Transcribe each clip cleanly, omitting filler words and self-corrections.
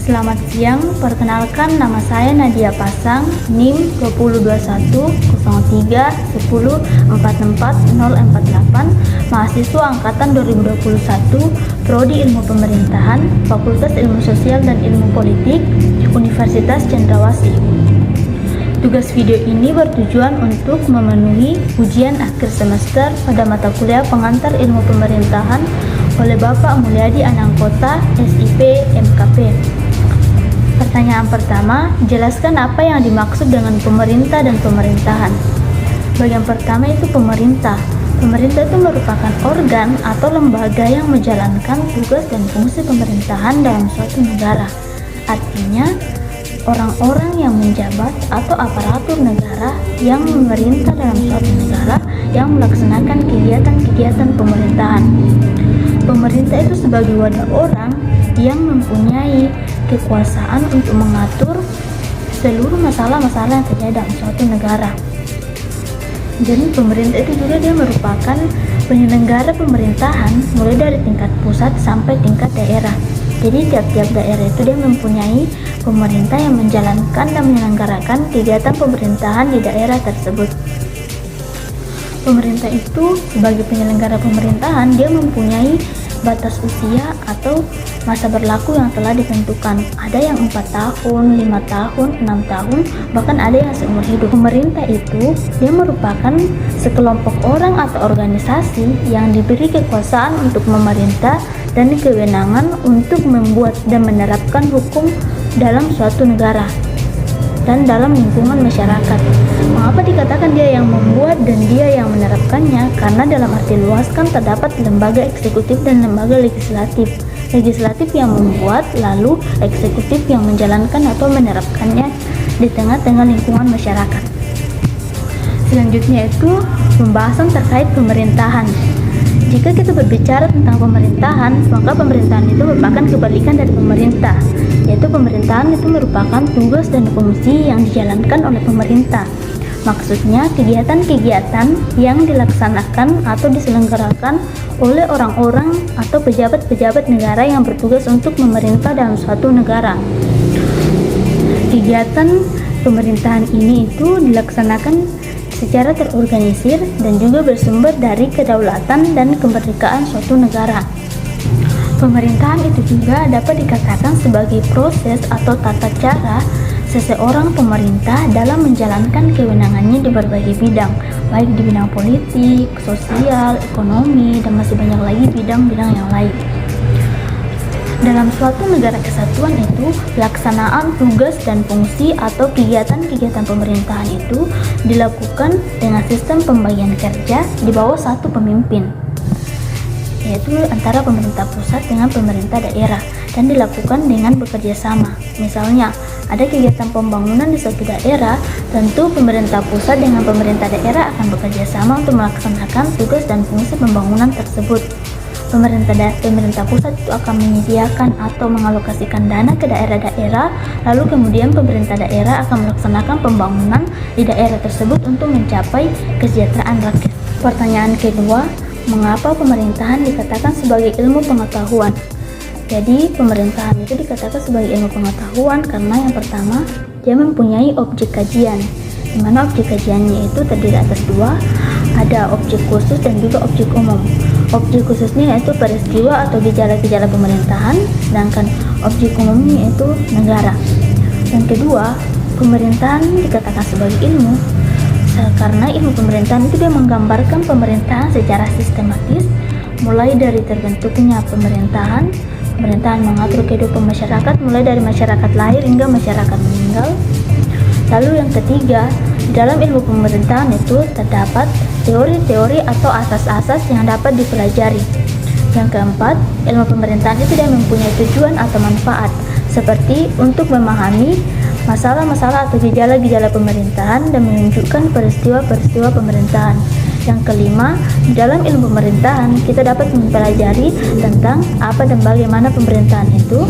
Selamat siang, perkenalkan nama saya Nadia Pasang, NIM 2021131044048, mahasiswa angkatan 2021, Prodi Ilmu Pemerintahan, Fakultas Ilmu Sosial dan Ilmu Politik, Universitas Cendrawasih. Tugas video ini bertujuan untuk memenuhi ujian akhir semester pada mata kuliah pengantar ilmu pemerintahan oleh Bapak Mulyadi Anangkota, SIP, MKP. Pertanyaan pertama, jelaskan apa yang dimaksud dengan pemerintah dan pemerintahan. Bagian pertama itu pemerintah. Pemerintah itu merupakan organ atau lembaga yang menjalankan tugas dan fungsi pemerintahan dalam suatu negara. Artinya, orang-orang yang menjabat atau aparatur negara yang memerintah dalam suatu negara yang melaksanakan kegiatan-kegiatan pemerintahan. Pemerintah itu sebagai wadah orang yang mempunyai kekuasaan untuk mengatur seluruh masalah-masalah yang terjadi dalam suatu negara. Jadi pemerintah itu juga dia merupakan penyelenggara pemerintahan mulai dari tingkat pusat sampai tingkat daerah. Jadi tiap-tiap daerah itu dia mempunyai pemerintah yang menjalankan dan menyelenggarakan kegiatan pemerintahan di daerah tersebut. Pemerintah itu sebagai penyelenggara pemerintahan dia mempunyai batas usia atau masa berlaku yang telah ditentukan. Ada yang 4 tahun, 5 tahun, 6 tahun, bahkan ada yang seumur hidup. Pemerintah itu dia merupakan sekelompok orang atau organisasi yang diberi kekuasaan untuk memerintah dan kewenangan untuk membuat dan menerapkan hukum dalam suatu negara dan dalam lingkungan masyarakat. Mengapa dikatakan dia yang membuat dan dia yang menerapkannya? Karena dalam arti luas kan terdapat lembaga eksekutif dan lembaga legislatif. Legislatif yang membuat, lalu eksekutif yang menjalankan atau menerapkannya di tengah-tengah lingkungan masyarakat. Selanjutnya itu pembahasan terkait pemerintahan. Jika kita berbicara tentang pemerintahan, maka pemerintahan itu merupakan kebalikan dari pemerintah, yaitu pemerintahan itu merupakan tugas dan fungsi yang dijalankan oleh pemerintah. Maksudnya kegiatan-kegiatan yang dilaksanakan atau diselenggarakan oleh orang-orang atau pejabat-pejabat negara yang bertugas untuk memerintah dalam suatu negara. Kegiatan pemerintahan ini itu dilaksanakan secara terorganisir dan juga bersumber dari kedaulatan dan kemerdekaan suatu negara. Pemerintahan itu juga dapat dikatakan sebagai proses atau tata cara seseorang pemerintah dalam menjalankan kewenangannya di berbagai bidang, baik di bidang politik, sosial, ekonomi, dan masih banyak lagi bidang-bidang yang lain. Dalam suatu negara kesatuan itu, pelaksanaan tugas dan fungsi atau kegiatan-kegiatan pemerintahan itu dilakukan dengan sistem pembagian kerja di bawah satu pemimpin, yaitu antara pemerintah pusat dengan pemerintah daerah, dan dilakukan dengan bekerja sama. Misalnya, ada kegiatan pembangunan di suatu daerah, tentu pemerintah pusat dengan pemerintah daerah akan bekerja sama untuk melaksanakan tugas dan fungsi pembangunan tersebut. Pemerintah pusat itu akan menyediakan atau mengalokasikan dana ke daerah-daerah, lalu kemudian pemerintah daerah akan melaksanakan pembangunan di daerah tersebut untuk mencapai kesejahteraan rakyat. Pertanyaan kedua, mengapa pemerintahan dikatakan sebagai ilmu pengetahuan? Jadi pemerintahan itu dikatakan sebagai ilmu pengetahuan karena yang pertama, dia mempunyai objek kajian, di mana objek kajiannya itu terdiri atas dua, ada objek khusus dan juga objek umum. Objek khususnya yaitu peristiwa atau gejala-gejala pemerintahan, sedangkan objek umumnya yaitu negara. Yang kedua, pemerintahan dikatakan sebagai ilmu karena ilmu pemerintahan itu dia menggambarkan pemerintahan secara sistematis, mulai dari terbentuknya pemerintahan mengatur kehidupan masyarakat mulai dari masyarakat lahir hingga masyarakat meninggal. Lalu yang ketiga, di dalam ilmu pemerintahan itu terdapat teori-teori atau asas-asas yang dapat dipelajari. Yang keempat, ilmu pemerintahan itu dia mempunyai tujuan atau manfaat, seperti untuk memahami masalah-masalah atau gejala-gejala pemerintahan dan menunjukkan peristiwa-peristiwa pemerintahan. Yang kelima, di dalam ilmu pemerintahan kita dapat mempelajari tentang apa dan bagaimana pemerintahan itu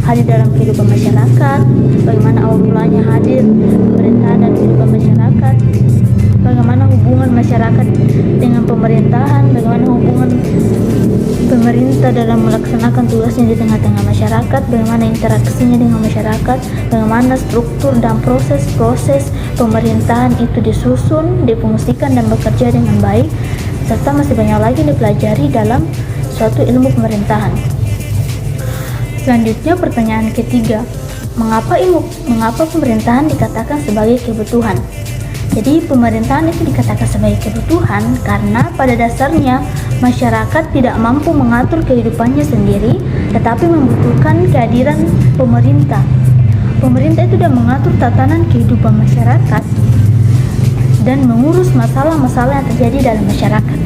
hadir dalam kehidupan masyarakat, bagaimana awal mulanya hadir pemerintahan dan kehidupan masyarakat, bagaimana hubungan masyarakat dengan pemerintahan, bagaimana hubungan pemerintah dalam melaksanakan tugasnya di tengah-tengah masyarakat, bagaimana interaksinya dengan masyarakat, bagaimana struktur dan proses-proses pemerintahan itu disusun, difungsikan dan bekerja dengan baik, serta masih banyak lagi dipelajari dalam suatu ilmu pemerintahan. Selanjutnya pertanyaan ketiga, mengapa pemerintahan dikatakan sebagai kebutuhan? Jadi pemerintahan itu dikatakan sebagai kebutuhan karena pada dasarnya masyarakat tidak mampu mengatur kehidupannya sendiri, tetapi membutuhkan kehadiran pemerintah. Pemerintah itu sudah mengatur tatanan kehidupan masyarakat dan mengurus masalah-masalah yang terjadi dalam masyarakat.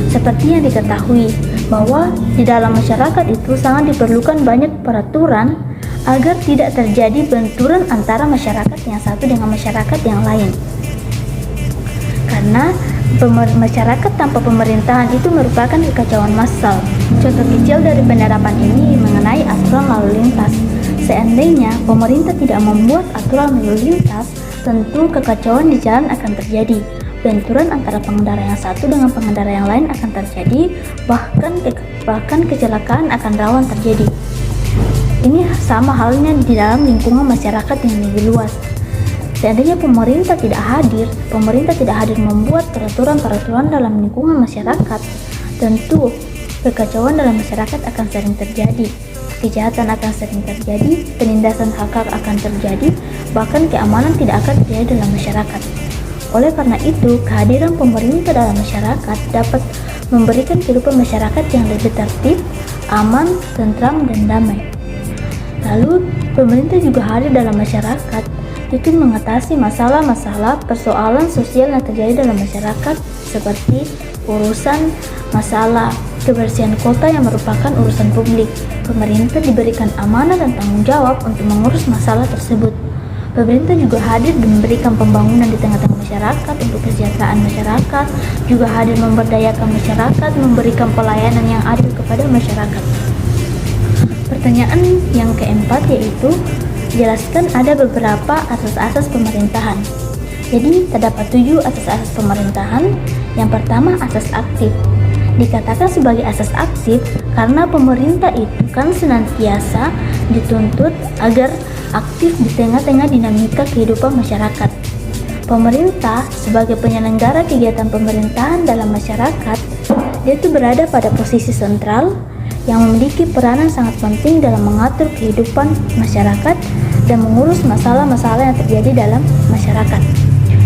Seperti yang diketahui bahwa di dalam masyarakat itu sangat diperlukan banyak peraturan agar tidak terjadi benturan antara masyarakat yang satu dengan masyarakat yang lain. Karena masyarakat tanpa pemerintahan itu merupakan kekacauan massal. Contoh kecil dari penerapan ini mengenai aturan lalu lintas. Seandainya pemerintah tidak membuat aturan lalu lintas, tentu kekacauan di jalan akan terjadi. Benturan antara pengendara yang satu dengan pengendara yang lain akan terjadi, bahkan kecelakaan akan rawan terjadi. Ini sama halnya di dalam lingkungan masyarakat yang lebih luas. Seandainya pemerintah tidak hadir membuat peraturan-peraturan dalam lingkungan masyarakat, tentu kekacauan dalam masyarakat akan sering terjadi, kejahatan akan sering terjadi, penindasan hak-hak akan terjadi, bahkan keamanan tidak akan terjadi dalam masyarakat. Oleh karena itu, kehadiran pemerintah dalam masyarakat dapat memberikan kehidupan masyarakat yang lebih tertib, aman, tentram, dan damai. Lalu, pemerintah juga hadir dalam masyarakat, itu mengatasi masalah-masalah persoalan sosial yang terjadi dalam masyarakat seperti urusan masalah kebersihan kota yang merupakan urusan publik. Pemerintah diberikan amanah dan tanggung jawab untuk mengurus masalah tersebut. Pemerintah juga hadir dan memberikan pembangunan di tengah-tengah masyarakat untuk kesejahteraan masyarakat, juga hadir memberdayakan masyarakat, memberikan pelayanan yang adil kepada masyarakat. Pertanyaan yang keempat yaitu, jelaskan ada beberapa asas-asas pemerintahan. Jadi, terdapat 7 asas-asas pemerintahan. Yang pertama, asas aktif. Dikatakan sebagai asas aktif karena pemerintah itu kan senantiasa dituntut agar aktif di tengah-tengah dinamika kehidupan masyarakat. Pemerintah sebagai penyelenggara kegiatan pemerintahan dalam masyarakat, dia itu berada pada posisi sentral yang memiliki peranan sangat penting dalam mengatur kehidupan masyarakat dan mengurus masalah-masalah yang terjadi dalam masyarakat.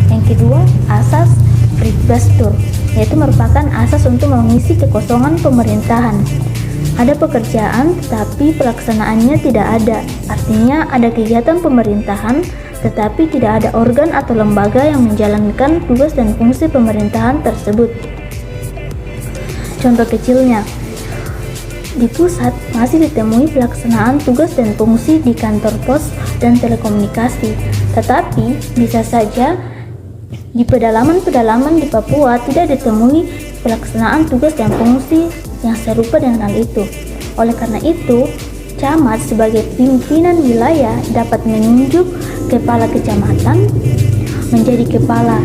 Yang kedua, asas Friedbastur, yaitu merupakan asas untuk mengisi kekosongan pemerintahan. Ada pekerjaan tetapi pelaksanaannya tidak ada, artinya ada kegiatan pemerintahan tetapi tidak ada organ atau lembaga yang menjalankan tugas dan fungsi pemerintahan tersebut. Contoh kecilnya, di pusat masih ditemui pelaksanaan tugas dan fungsi di kantor pos dan telekomunikasi, tetapi bisa saja di pedalaman-pedalaman di Papua tidak ditemui pelaksanaan tugas dan fungsi yang serupa dengan hal itu. Oleh karena itu, camat sebagai pimpinan wilayah dapat menunjuk kepala kecamatan menjadi kepala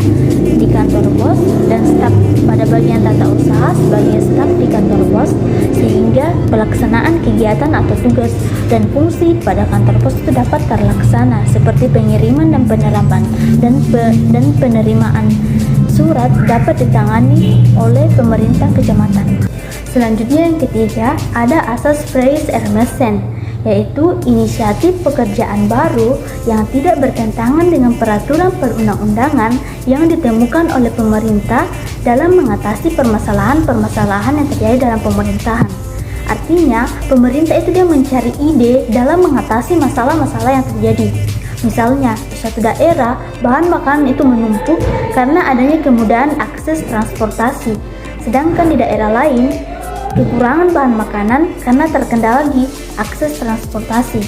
di kantor pos dan staf pada bagian tata usaha sebagai staf di kantor pos, sehingga pelaksanaan kegiatan atau tugas dan fungsi pada kantor pos itu dapat terlaksana seperti pengiriman dan penerapan dan penerimaan surat dapat ditangani oleh pemerintah kecamatan. Selanjutnya yang ketiga, ada asas Freyes-Hermansen, yaitu inisiatif pekerjaan baru yang tidak bertentangan dengan peraturan perundang-undangan yang ditemukan oleh pemerintah dalam mengatasi permasalahan-permasalahan yang terjadi dalam pemerintahan. Artinya, pemerintah itu dia mencari ide dalam mengatasi masalah-masalah yang terjadi. Misalnya, di suatu daerah, bahan makanan itu menumpuk karena adanya kemudahan akses transportasi. Sedangkan di daerah lain, kekurangan bahan makanan karena terkendala di akses transportasi.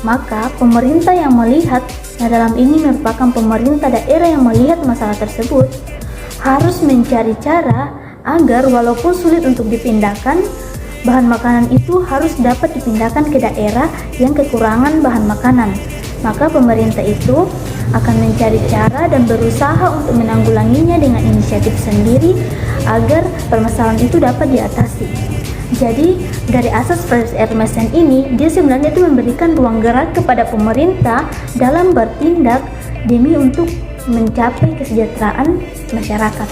Maka pemerintah yang melihat, dalam ini merupakan pemerintah daerah yang melihat masalah tersebut, harus mencari cara agar walaupun sulit untuk dipindahkan, bahan makanan itu harus dapat dipindahkan ke daerah yang kekurangan bahan makanan. Maka pemerintah itu akan mencari cara dan berusaha untuk menanggulanginya dengan inisiatif sendiri agar permasalahan itu dapat diatasi. Jadi dari asas Freire-Hermessen ini, dia sebenarnya itu memberikan ruang gerak kepada pemerintah dalam bertindak demi untuk mencapai kesejahteraan masyarakat.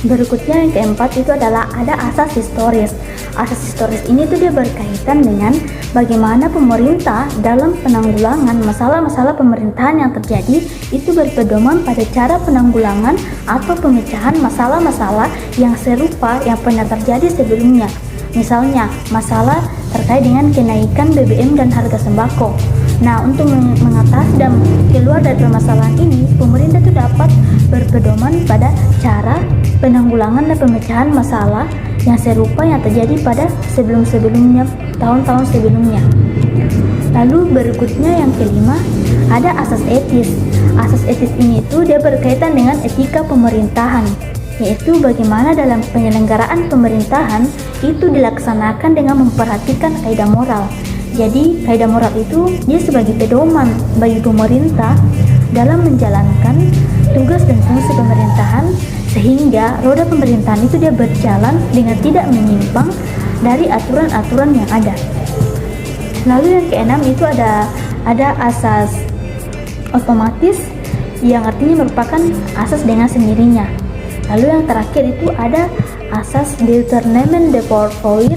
Berikutnya yang keempat itu adalah ada asas historis. Asas historis ini tuh dia berkaitan dengan bagaimana pemerintah dalam penanggulangan masalah-masalah pemerintahan yang terjadi itu berpedoman pada cara penanggulangan atau pemecahan masalah-masalah yang serupa yang pernah terjadi sebelumnya. Misalnya, masalah terkait dengan kenaikan BBM dan harga sembako. Nah, untuk mengatasi dan keluar dari permasalahan ini, pemerintah itu dapat berpedoman pada cara penanggulangan dan pemecahan masalah yang serupa yang terjadi pada sebelum-sebelumnya, tahun-tahun sebelumnya. Lalu berikutnya yang kelima, ada asas etis. Asas etis ini itu dia berkaitan dengan etika pemerintahan, yaitu bagaimana dalam penyelenggaraan pemerintahan itu dilaksanakan dengan memperhatikan kaidah moral. Jadi kaidah moral itu dia sebagai pedoman bagi pemerintah dalam menjalankan tugas dan fungsi pemerintahan, sehingga roda pemerintahan itu dia berjalan dengan tidak menyimpang dari aturan-aturan yang ada. Lalu yang keenam itu ada asas otomatis yang artinya merupakan asas dengan sendirinya. Lalu yang terakhir itu ada asas Determinant de Pourvoir.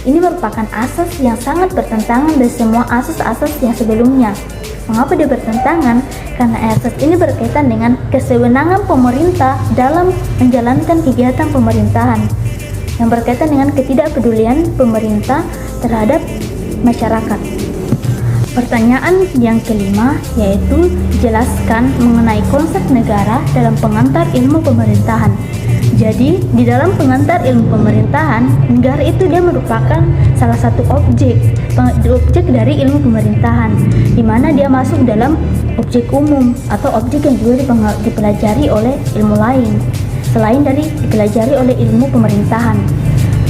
Ini merupakan asas yang sangat bertentangan dari semua asas-asas yang sebelumnya. Mengapa dia bertentangan? Karena asas ini berkaitan dengan kesewenangan pemerintah dalam menjalankan kegiatan pemerintahan, yang berkaitan dengan ketidakpedulian pemerintah terhadap masyarakat. Pertanyaan yang kelima yaitu jelaskan mengenai konsep negara dalam pengantar ilmu pemerintahan. Jadi, di dalam pengantar ilmu pemerintahan, negara itu dia merupakan salah satu objek dari ilmu pemerintahan, di mana dia masuk dalam objek umum atau objek yang juga dipelajari oleh ilmu lain, selain dari dipelajari oleh ilmu pemerintahan,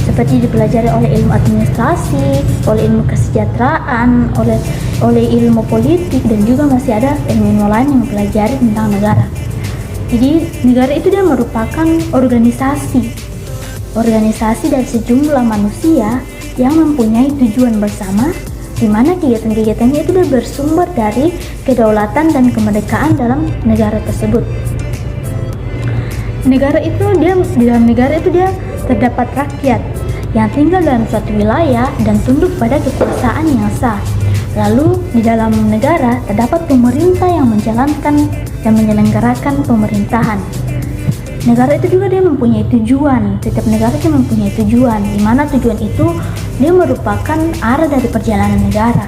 seperti dipelajari oleh ilmu administrasi, oleh ilmu kesejahteraan, oleh ilmu politik, dan juga masih ada ilmu lain yang mempelajari tentang negara. Jadi negara itu dia merupakan organisasi dari sejumlah manusia yang mempunyai tujuan bersama, di mana kegiatan-kegiatannya itu dia bersumber dari kedaulatan dan kemerdekaan dalam negara tersebut. Di dalam negara itu dia terdapat rakyat yang tinggal dalam suatu wilayah dan tunduk pada kekuasaan yang sah. Lalu di dalam negara terdapat pemerintah yang menjalankan dan menyelenggarakan pemerintahan. Negara itu juga dia mempunyai tujuan. Setiap negara itu mempunyai tujuan, di mana tujuan itu dia merupakan arah dari perjalanan negara.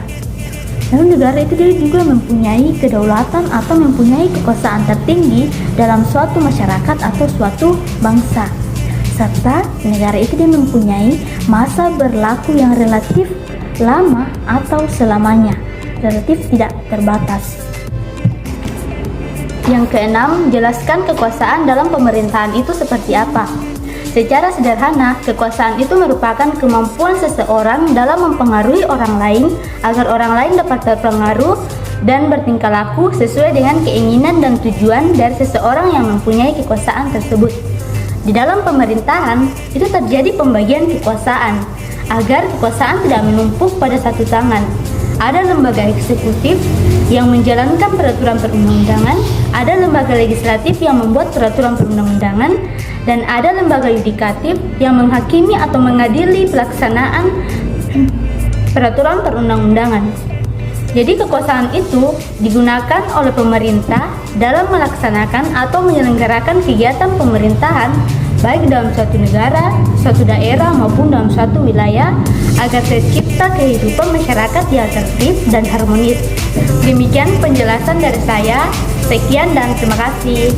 Lalu negara itu dia juga mempunyai kedaulatan atau mempunyai kekuasaan tertinggi dalam suatu masyarakat atau suatu bangsa. Serta negara itu dia mempunyai masa berlaku yang relatif lama atau selamanya, relatif tidak terbatas. Yang keenam, jelaskan kekuasaan dalam pemerintahan itu seperti apa. Secara sederhana, kekuasaan itu merupakan kemampuan seseorang dalam mempengaruhi orang lain agar orang lain dapat terpengaruh dan bertingkah laku sesuai dengan keinginan dan tujuan dari seseorang yang mempunyai kekuasaan tersebut. Di dalam pemerintahan, itu terjadi pembagian kekuasaan agar kekuasaan tidak menumpuk pada satu tangan. Ada lembaga eksekutif yang menjalankan peraturan perundang-undangan, ada lembaga legislatif yang membuat peraturan perundang-undangan, dan ada lembaga yudikatif yang menghakimi atau mengadili pelaksanaan peraturan perundang-undangan. Jadi kekuasaan itu digunakan oleh pemerintah dalam melaksanakan atau menyelenggarakan kegiatan pemerintahan baik dalam suatu negara, suatu daerah maupun dalam suatu wilayah agar tercipta kehidupan masyarakat yang tertib dan harmonis. Demikian penjelasan dari saya. Sekian dan terima kasih.